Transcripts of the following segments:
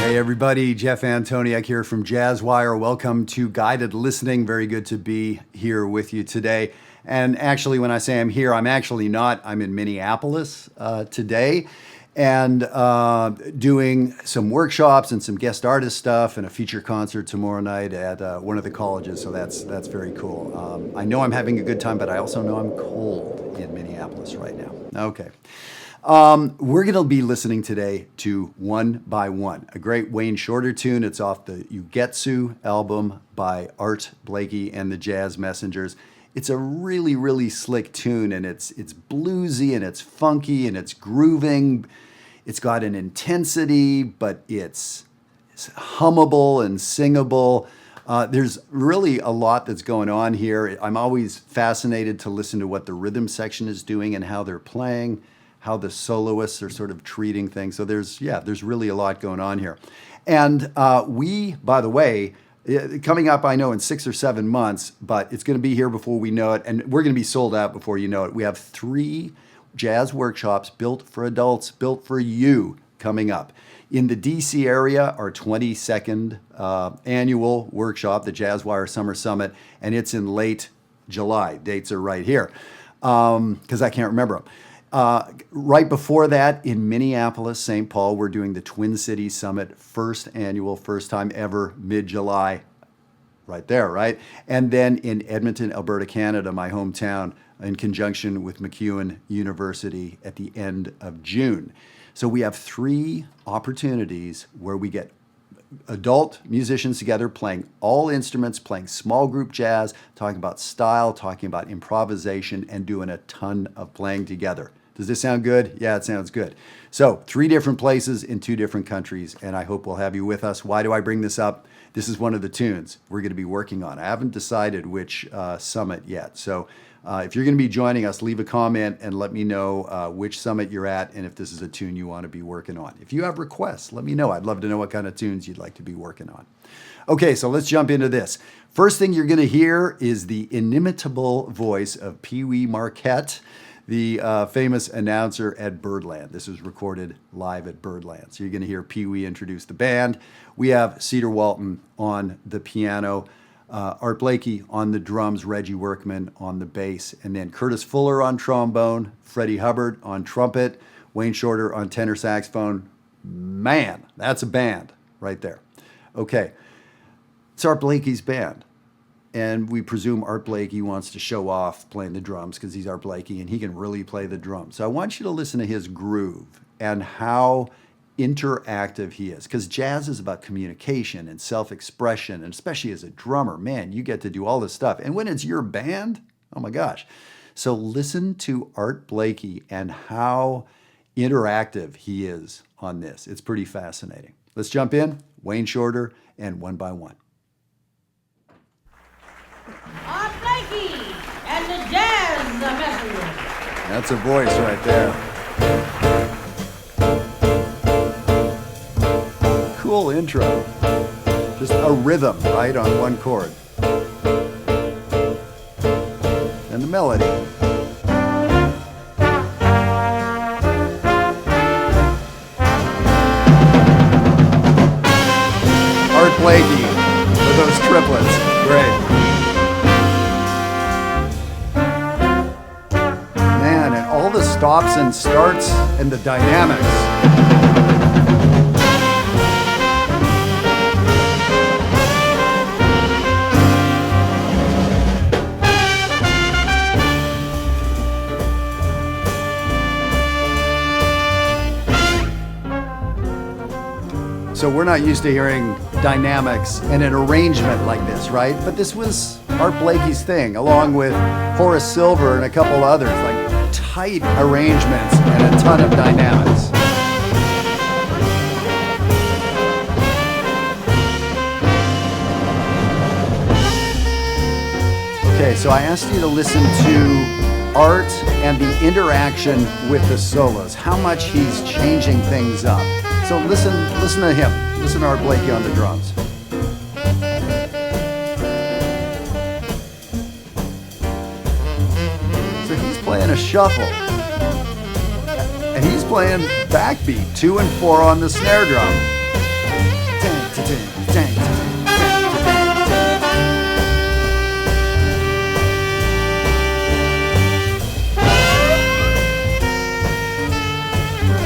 Hey everybody, Jeff Antoniuk here from JazzWire. Welcome to Guided Listening. Very good to be here with you today. And actually, when I say I'm here, I'm actually not. I'm in Minneapolis today and doing some workshops and some guest artist stuff and a feature concert tomorrow night at one of the colleges. So that's very cool. I know I'm having a good time, but I also know I'm cold in Minneapolis right now. Okay. We're going to be listening today to One by One, a great Wayne Shorter tune. It's off the Ugetsu album by Art Blakey and the Jazz Messengers. It's a really, really slick tune, and it's bluesy, and it's funky, and it's grooving. It's got an intensity, but it's hummable and singable. There's really a lot that's going on here. I'm always fascinated to listen to what the rhythm section is doing and how they're playing, how the soloists are sort of treating things. So there's really a lot going on here. And we, by the way, coming up, I know, in 6 or 7 months, but it's going to be here before we know it, and we're going to be sold out before you know it. We have 3 jazz workshops built for adults, built for you, coming up. In the DC area, our 22nd annual workshop, the JazzWire Summer Summit, and it's in late July. Dates are right here, because I can't remember them. Right before that, in Minneapolis, St. Paul, we're doing the Twin Cities Summit, first annual, first time ever, mid-July, right there, right? And then in Edmonton, Alberta, Canada, my hometown, in conjunction with MacEwan University at the end of June. So we have 3 opportunities where we get adult musicians together playing all instruments, playing small group jazz, talking about style, talking about improvisation, and doing a ton of playing together. Does this sound good? Yeah, it sounds good. So 3 different places in 2 different countries, and I hope we'll have you with us. Why do I bring this up? This is one of the tunes we're going to be working on. I haven't decided which summit yet. So if you're going to be joining us, leave a comment and let me know which summit you're at and if this is a tune you want to be working on. If you have requests, let me know. I'd love to know what kind of tunes you'd like to be working on. Okay, so let's jump into this. First thing you're going to hear is the inimitable voice of Pee Wee Marquette, the famous announcer at Birdland. This was recorded live at Birdland. So you're going to hear Pee Wee introduce the band. We have Cedar Walton on the piano, Art Blakey on the drums, Reggie Workman on the bass, and then Curtis Fuller on trombone, Freddie Hubbard on trumpet, Wayne Shorter on tenor saxophone. Man, that's a band right there. Okay, it's Art Blakey's band. And we presume Art Blakey wants to show off playing the drums because he's Art Blakey and he can really play the drums. So I want you to listen to his groove and how interactive he is, because jazz is about communication and self-expression, and especially as a drummer, man, you get to do all this stuff. And when it's your band, oh my gosh. So listen to Art Blakey and how interactive he is on this. It's pretty fascinating. Let's jump in. Wayne Shorter and One by One. Art Blakey and the Jazz Messengers. That's a voice right there. Cool intro. Just a rhythm, right, on one chord. And the melody. Art Blakey with those triplets. Great. Man, and all the stops and starts and the dynamics. So we're not used to hearing dynamics and an arrangement like this, right? But this was Art Blakey's thing, along with Horace Silver and a couple others, like tight arrangements and a ton of dynamics. Okay, so I asked you to listen to Art and the interaction with the solos, how much he's changing things up. So listen to him. Listen to Art Blakey on the drums. So he's playing a shuffle. And he's playing backbeat, 2 and 4 on the snare drum. dang,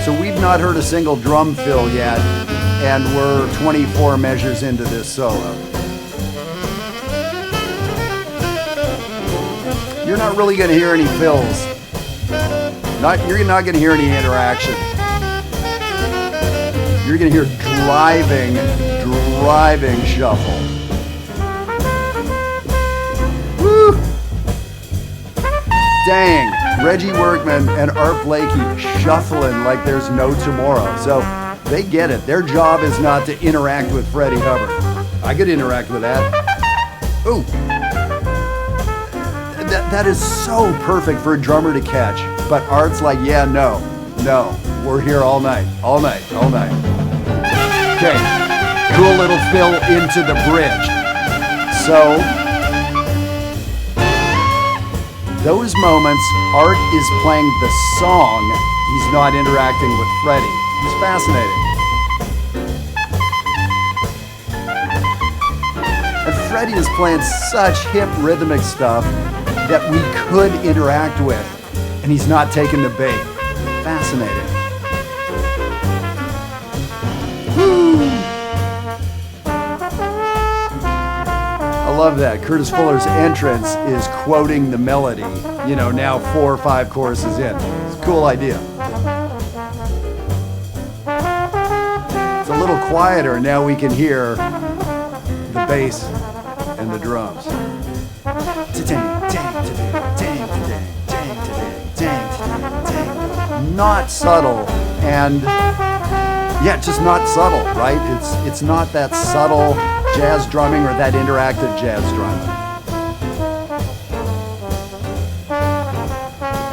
So we've not heard a single drum fill yet, and we're 24 measures into this solo. You're not really going to hear any fills. You're not going to hear any interaction. You're going to hear driving shuffle. Woo! Dang. Reggie Workman and Art Blakey shuffling like there's no tomorrow. So they get it. Their job is not to interact with Freddie Hubbard. I could interact with that. Ooh. That is so perfect for a drummer to catch. But Art's like, yeah, no, we're here all night. Okay, cool little fill into the bridge. So, those moments, Art is playing the song. He's not interacting with Freddie. It's fascinating. And Freddie is playing such hip rhythmic stuff that we could interact with, and he's not taking the bait. Fascinating. Woo! I love that. Curtis Fuller's entrance is quoting the melody, now 4 or 5 choruses in. It's a cool idea. It's a little quieter, and now we can hear the bass and the drums. Not subtle, and just not subtle, right? It's not that subtle jazz drumming or that interactive jazz drumming.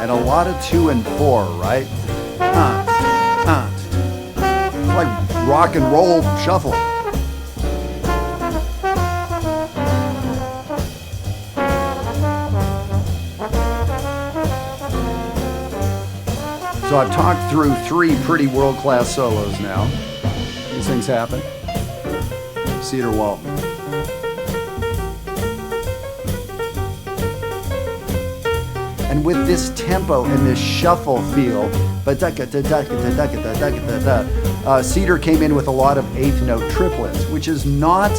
And a lot of 2 and 4, right? It's like rock and roll shuffle. So I've talked through 3 pretty world-class solos now. These things happen. Cedar Walton. And with this tempo and this shuffle feel, Cedar came in with a lot of 8th note triplets, which is not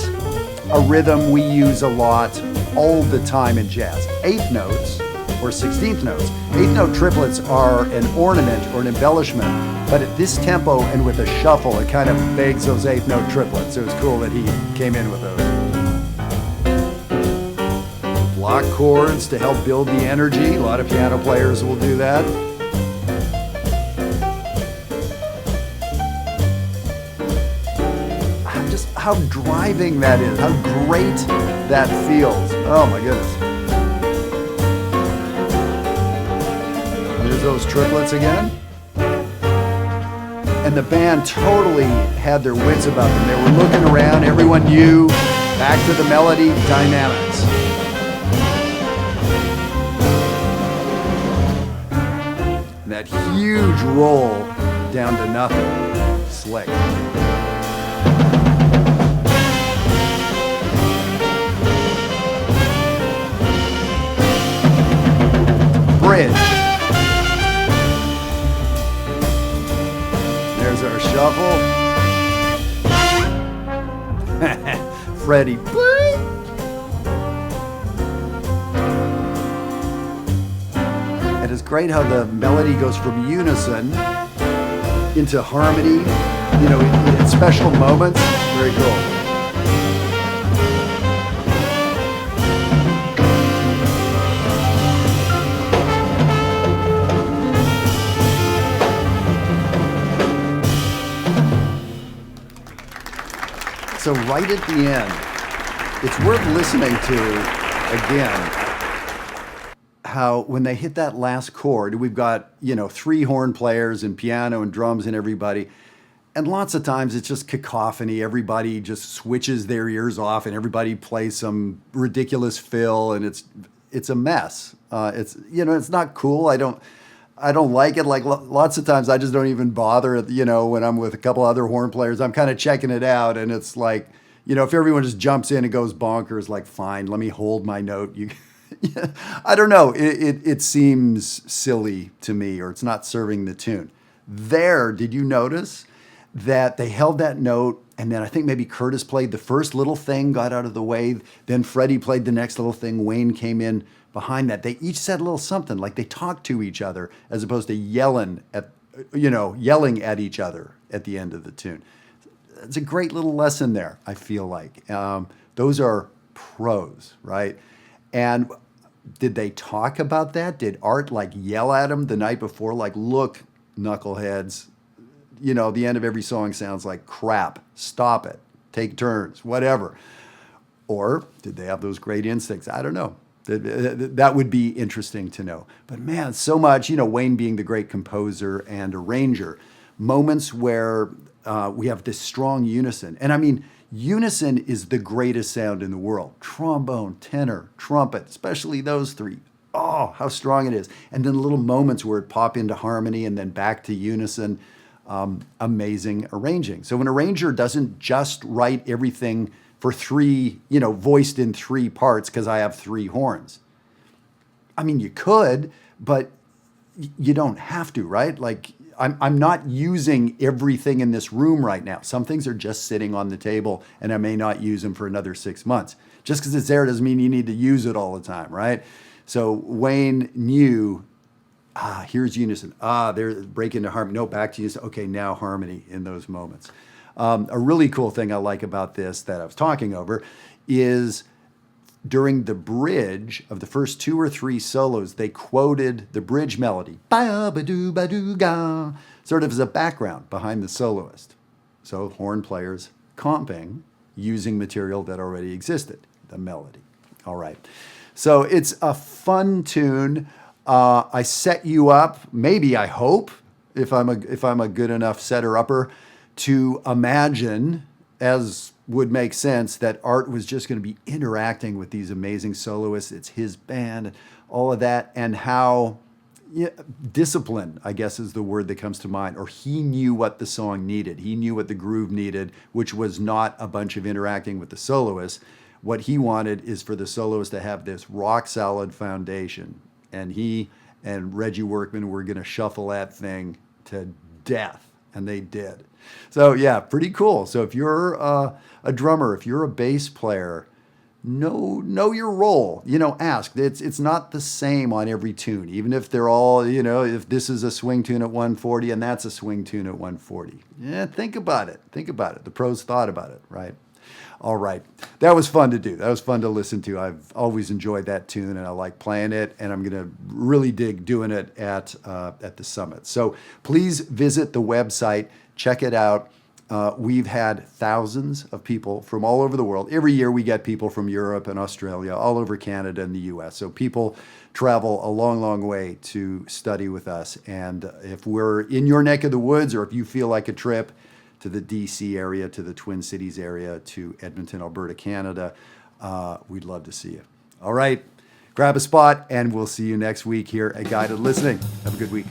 a rhythm we use a lot all the time in jazz. 8th notes or 16th notes. 8th note triplets are an ornament or an embellishment, but at this tempo and with a shuffle, it kind of begs those 8th note triplets. So it was cool that he came in with those. Block chords to help build the energy. A lot of piano players will do that. Just how driving that is, how great that feels. Oh my goodness. Those triplets again. And the band totally had their wits about them. They were looking around, everyone knew, back to the melody, dynamics. And that huge roll down to nothing. Slick. Bridge. There's our shuffle. Freddie. And it's great how the melody goes from unison into harmony, in special moments. Very cool. So right at the end, it's worth listening to again how when they hit that last chord, we've got, 3 horn players and piano and drums and everybody. And lots of times it's just cacophony. Everybody just switches their ears off and everybody plays some ridiculous fill and it's a mess. It's not cool. I don't like it. Like lots of times I just don't even bother, when I'm with a couple other horn players. I'm kind of checking it out and it's like, if everyone just jumps in and goes bonkers, like, fine, let me hold my note. I don't know. It seems silly to me, or it's not serving the tune. There, did you notice that they held that note, and then I think maybe Curtis played the first little thing, got out of the way, then Freddie played the next little thing, Wayne came in behind that. They each said a little something, like they talked to each other as opposed to yelling at each other at the end of the tune. It's a great little lesson there, I feel like. Those are pros, right? And did they talk about that? Did Art yell at him the night before, like, look, knuckleheads, the end of every song sounds like crap. Stop it. Take turns, whatever. Or did they have those great instincts? I don't know. That would be interesting to know. But man, so much, Wayne being the great composer and arranger, moments where we have this strong unison. And I mean, unison is the greatest sound in the world. Trombone, tenor, trumpet, especially those three. Oh, how strong it is. And then little moments where it pop into harmony and then back to unison. Amazing arranging. So an arranger doesn't just write everything for three, voiced in three parts because I have three horns. I mean, you could, but you don't have to, right? Like, I'm not using everything in this room right now. Some things are just sitting on the table, and I may not use them for another 6 months. Just because it's there doesn't mean you need to use it all the time, right? So Wayne knew, here's unison. They're break into harmony. No, back to unison. Okay, now harmony in those moments. A really cool thing I like about this that I was talking over is during the bridge of the first 2 or 3 solos, they quoted the bridge melody, ba-ba-doo-ba-doo-ga, sort of as a background behind the soloist. So horn players comping using material that already existed, the melody. All right. So it's a fun tune. I set you up, maybe I hope, if I'm a good enough setter-upper, to imagine, as would make sense, that Art was just going to be interacting with these amazing soloists. It's his band, all of that, and how discipline, I guess, is the word that comes to mind. Or he knew what the song needed. He knew what the groove needed, which was not a bunch of interacting with the soloists. What he wanted is for the soloist to have this rock-solid foundation. And he and Reggie Workman were going to shuffle that thing to death. And they did. So yeah, pretty cool. So if you're a drummer, if you're a bass player, know your role. Ask. It's not the same on every tune. Even if they're all, if this is a swing tune at 140 and that's a swing tune at 140. Yeah, think about it. Think about it. The pros thought about it, right? All right. That was fun to do. That was fun to listen to. I've always enjoyed that tune, and I like playing it, and I'm going to really dig doing it at the summit. So please visit the website. Check it out. We've had thousands of people from all over the world. Every year we get people from Europe and Australia, all over Canada and the U.S. So people travel a long, long way to study with us. And if we're in your neck of the woods, or if you feel like a trip to the D.C. area, to the Twin Cities area, to Edmonton, Alberta, Canada, we'd love to see you. All right, grab a spot, and we'll see you next week here at Guided Listening. Have a good week.